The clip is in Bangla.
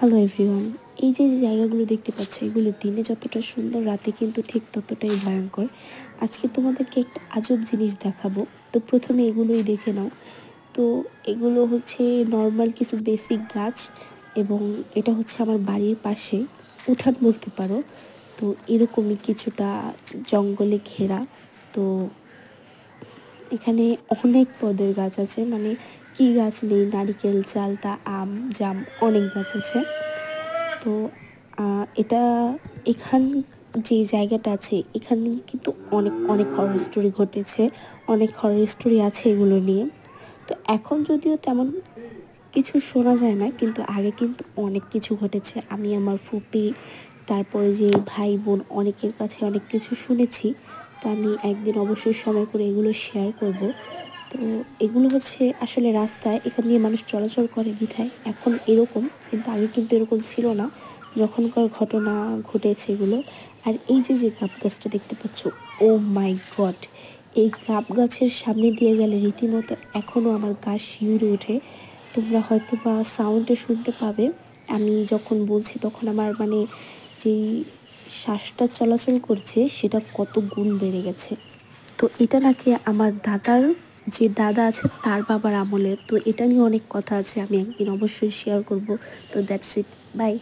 Hello everyone. এই যে যে জায়গাগুলো দেখতে পাচ্ছ, এগুলো দিনে যতটা সুন্দর, রাতে কিন্তু ঠিক ততটাই ভয়ঙ্কর। আজকে তোমাদেরকে একটা আজব জিনিস দেখাবো। তো প্রথমে এগুলোই দেখে নাও। তো এগুলো হচ্ছে নর্মাল কিছু বেসিক গাছ, এবং এটা হচ্ছে আমার বাড়ির পাশে উঠান বলতে পারো। তো এরকমই কিছুটা জঙ্গলে ঘেরা। তো এখানে অনেক পদের গাছ আছে, মানে কি গাছ নেই, নারিকেল, চালতা, আম, জাম, অনেক গাছ আছে। তো এটা এখান যে জায়গাটা আছে, এখানে কিন্তু অনেক অনেক হরর স্টোরি ঘটেছে, অনেক হরর স্টোরি আছে এগুলো নিয়ে। তো এখন যদিও তেমন কিছু শোনা যায় না, কিন্তু আগে কিন্তু অনেক কিছু ঘটেছে। আমি আমার ফুপি, তারপরে যে ভাই বোন, অনেকের কাছে অনেক কিছু শুনেছি। তো আমি একদিন অবশ্যই সময় করে এগুলো শেয়ার করব। তো এগুলো হচ্ছে আসলে রাস্তায় এখান দিয়ে মানুষ চলাচল করে বিধায় এখন এরকম, কিন্তু আগে কিন্তু এরকম ছিল না যখনকার ঘটনা ঘটেছে এগুলো। আর এই যে যে গাব গাছটা দেখতে পাচ্ছ, ও মাই গড, এই গাব গাছের সামনে দিয়ে গেলে রীতিমতো এখনও আমার গা শিউরে ওঠে। তোমরা হয়তো বা সাউন্ডে শুনতে পাবে, আমি যখন বলছি তখন আমার মানে যেই শ্বাসটা চলাচল করছে সেটা কত গুণ বেড়ে গেছে। তো এটা নাকি আমার দাদার, যে দাদা আছে তার বাবার আমলের। তো এটা নিয়ে অনেক কথা আছে, আমি একদিন অবশ্যই শেয়ার করব। তো দ্যাটস ইট, বাই।